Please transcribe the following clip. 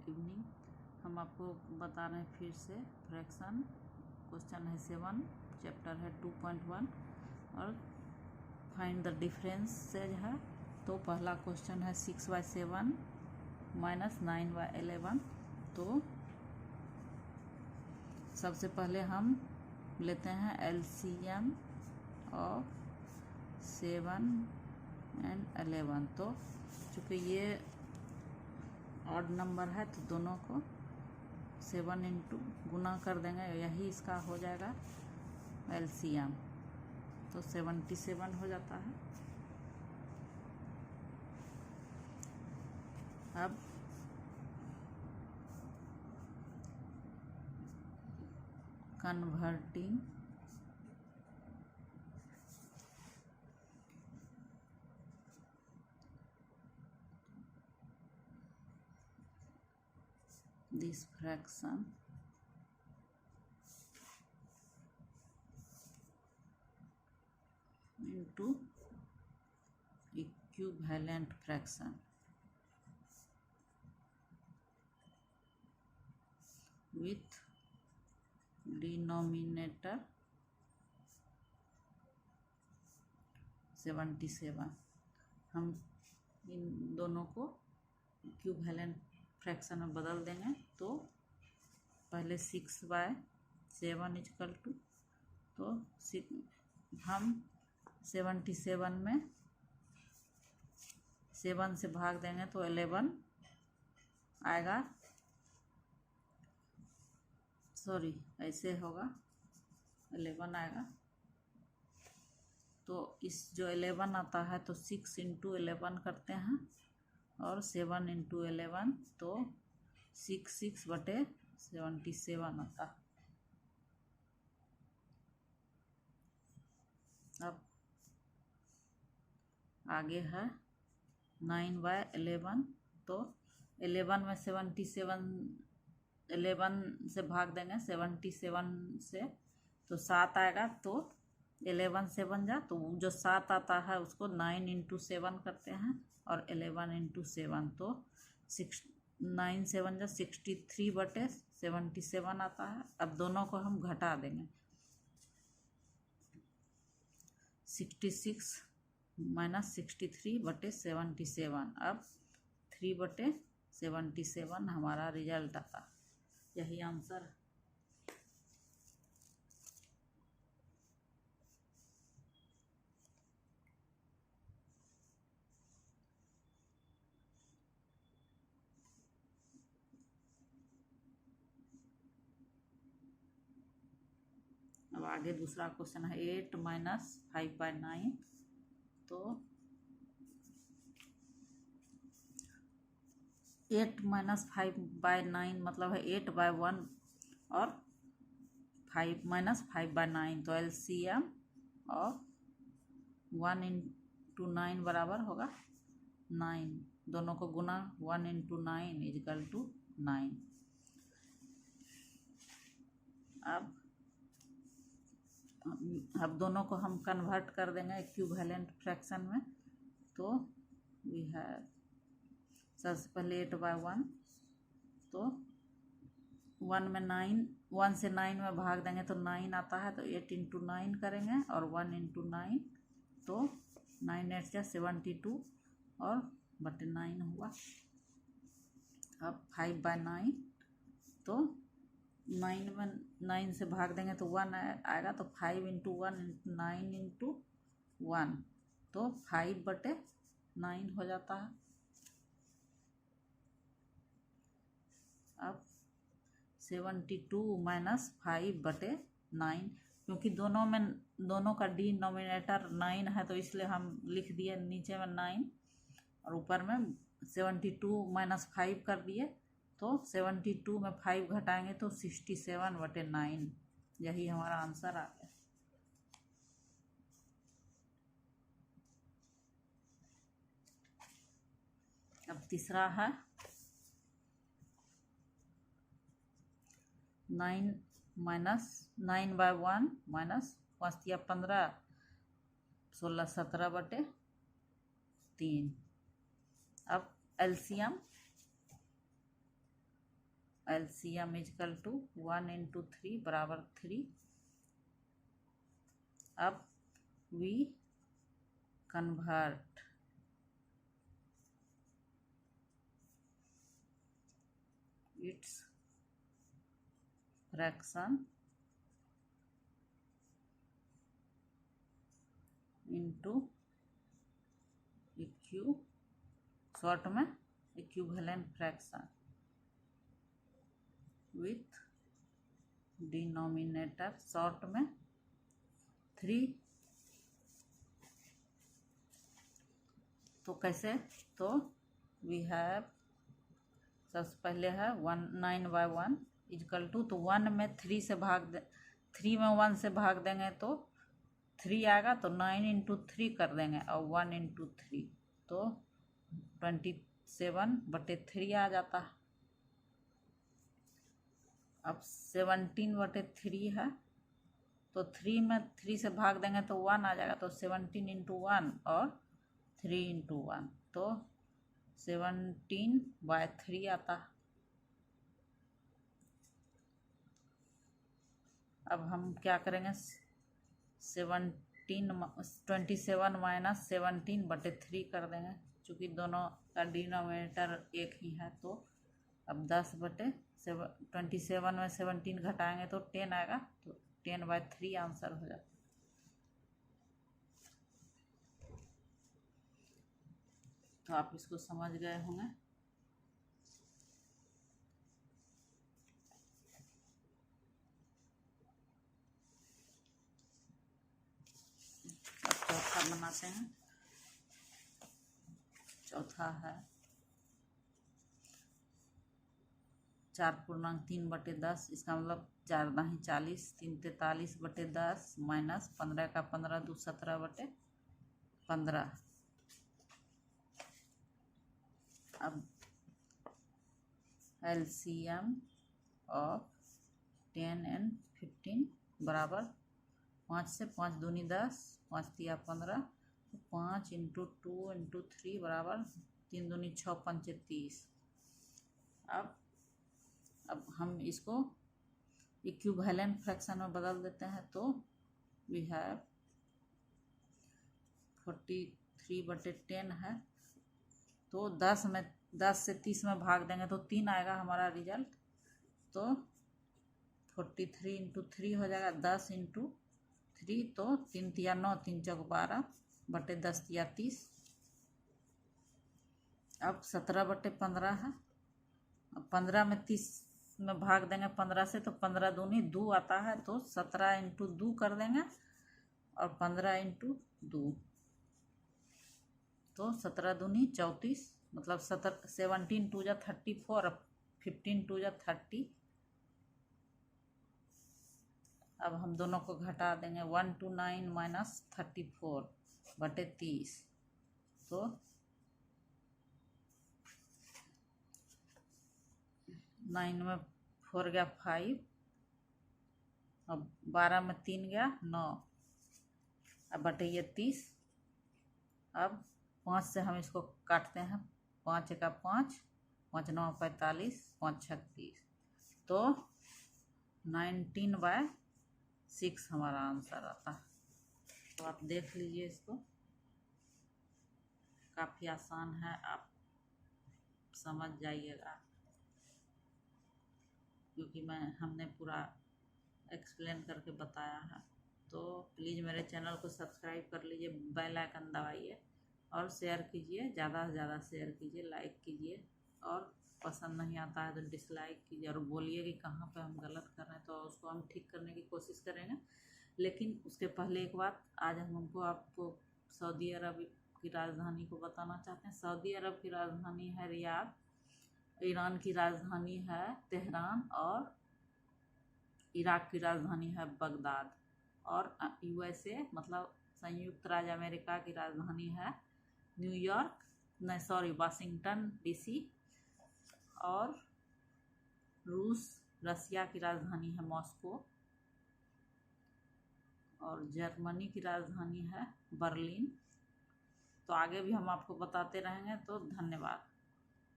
Evening. हम आपको बता रहे हैं फिर से फ्रैक्शन। क्वेश्चन है 7, चैप्टर है 2.1 और फाइंड द डिफरेंसेज है। तो पहला क्वेश्चन है 6/7 माइनस 9/11। तो सबसे पहले हम लेते हैं LCM ऑफ 7 and 11। तो चूँकि ये ऑड नंबर है तो दोनों को 7 इंटू गुना कर देंगे, यही इसका हो जाएगा LCM। तो 77 हो जाता है। अब converting this fraction into equivalent fraction with denominator 77। हम इन दोनों को इक्विवेलेंट फ्रैक्शन में बदल देंगे। तो पहले 6/7 इक्वल टू, तो हम 77 में 7 से भाग देंगे तो 11 आएगा। सॉरी, ऐसे होगा, 11 आएगा। तो इस जो 11 आता है तो 6 इंटू 11 करते हैं और 7 इंटू 11 तो 6/77 आता। अब आगे है 9/11। तो 11 में 77, 11 से भाग देंगे 77 से तो 7 आएगा। तो 11 से बन जा, तो जो 7 आता है उसको 9 इंटू 7 करते हैं और 11 इंटू 7 तो 9 से बन जा 63/77 आता है। अब दोनों को हम घटा देंगे, 66 माइनस 63/77। अब 3/77 हमारा रिजल्ट आता। यही आंसर है। अब आगे दूसरा क्वेश्चन है 8 माइनस 5/9। तो 8 माइनस 5/9 मतलब है 8/1 और 5 माइनस 5/9। तो LCM और 1 इंटू 9 बराबर होगा 9। दोनों को गुना 1 इंटू 9 इक्वल टू 9। अब दोनों को हम कन्वर्ट कर देंगे इक्विवेलेंट फ्रैक्शन में। तो वी है सबसे पहले 8/1। तो 1 में 9, 1 से 9 में भाग देंगे तो 9 आता है। तो 8 इंटू 9 करेंगे और 1 इंटू 9 तो 9 8 से 72 और बटे 9 हुआ। अब 5/9 तो 9 में 9 से भाग देंगे तो 1 आएगा। तो 5 इंटू 1 इंटू 9 इंटू 1 तो 5/9 हो जाता है। अब 72 माइनस 5/9, क्योंकि दोनों का डिनोमिनेटर 9 है तो इसलिए हम लिख दिए नीचे में 9 और ऊपर में 72 माइनस 5 कर दिए। तो 72 में 5 घटाएंगे तो 67/9। यही हमारा आंसर आ गया। अब तीसरा है 9 माइनस 9/1 माइनस 5 या 15 16 17/3। अब LCM LCM is equal two 1 into 3 बराबर 3। अब we convert its fraction into short में equivalent fraction with denominator short में 3। तो कैसे, तो वी हैव सबसे पहले है 9/1 इजकल टू, तो 1 में 3 से भाग दे, 3 में 1 से भाग देंगे तो 3 आएगा, तो 9 into 3 कर देंगे और 1 into 3 तो 27/3 आ जाता है। अब 17/3 है, तो 3 में 3 से भाग देंगे तो 1 आ जाएगा, तो 17 into 1 और 3 into 1 तो 17/3 आता है। अब हम क्या करेंगे, 27 माइनस 17/3 कर देंगे, चूँकि दोनों का डिनोमिनेटर एक ही है। तो अब 10/27 में 17 घटाएंगे तो 10 आएगा, तो 10/3 आंसर हो जाता है। तो आप इसको समझ गए होंगे। चौथा बनाते हैं। चौथा है 4.3/10, इसका मतलब 4 दाही 40, 3 43/10 माइनस 15 का 15 2 17/15। अब LCM ऑफ 10 and 15 बराबर 5 से 5 दूनी 10, 5 तिया 15, तो 5 into 2 into 3 बराबर 3 दूनी 6 5 30। अब हम इसको इक्विवेलेंट फ्रैक्शन में बदल देते हैं, तो वी हैव 43/10 है, तो 10 से 30 में भाग देंगे तो 3 आएगा हमारा रिजल्ट, तो 43 into 3 हो जाएगा, 10 into 3 तो 3 तिया 9, 3 चौक 12/10 तिया 30। अब 17/15 है, अब 15 में 30 में भाग देंगे 15 से, तो 15 दूनी 2 आता है, तो 17 into 2 कर देंगे और 15 into 2 तो 17 दूनी 34, मतलब 17 2 जा 34 और 15 2 जा 30। अब हम दोनों को घटा देंगे, 129 माइनस 34/30, तो 9 में 4 गया 5, अब 12 में 3 गया 9, अब बटे ये 30। अब 5 से हम इसको काटते हैं, 5 का 5, 5 9 45, 5 36, तो 19/6 हमारा आंसर आता है। तो आप देख लीजिए, इसको काफ़ी आसान है, आप समझ जाइएगा, क्योंकि हमने पूरा एक्सप्लेन करके बताया है। तो प्लीज़ मेरे चैनल को सब्सक्राइब कर लीजिए, बेल आइकन दबाइए और शेयर कीजिए, ज़्यादा से ज़्यादा शेयर कीजिए, लाइक कीजिए, और पसंद नहीं आता है तो डिसलाइक कीजिए और बोलिए कि कहाँ पे हम गलत कर रहे हैं, तो उसको हम ठीक करने की कोशिश करेंगे। लेकिन उसके पहले एक बात, आज हमको आपको सऊदी अरब की राजधानी को बताना चाहते हैं। सऊदी अरब की राजधानी है रियाद, ईरान की राजधानी है तेहरान, और इराक की राजधानी है बगदाद, और USA मतलब संयुक्त राज्य अमेरिका की राजधानी है न्यूयॉर्क, नहीं सॉरी वाशिंगटन DC, और रसिया की राजधानी है मॉस्को, और जर्मनी की राजधानी है बर्लिन। तो आगे भी हम आपको बताते रहेंगे, तो धन्यवाद।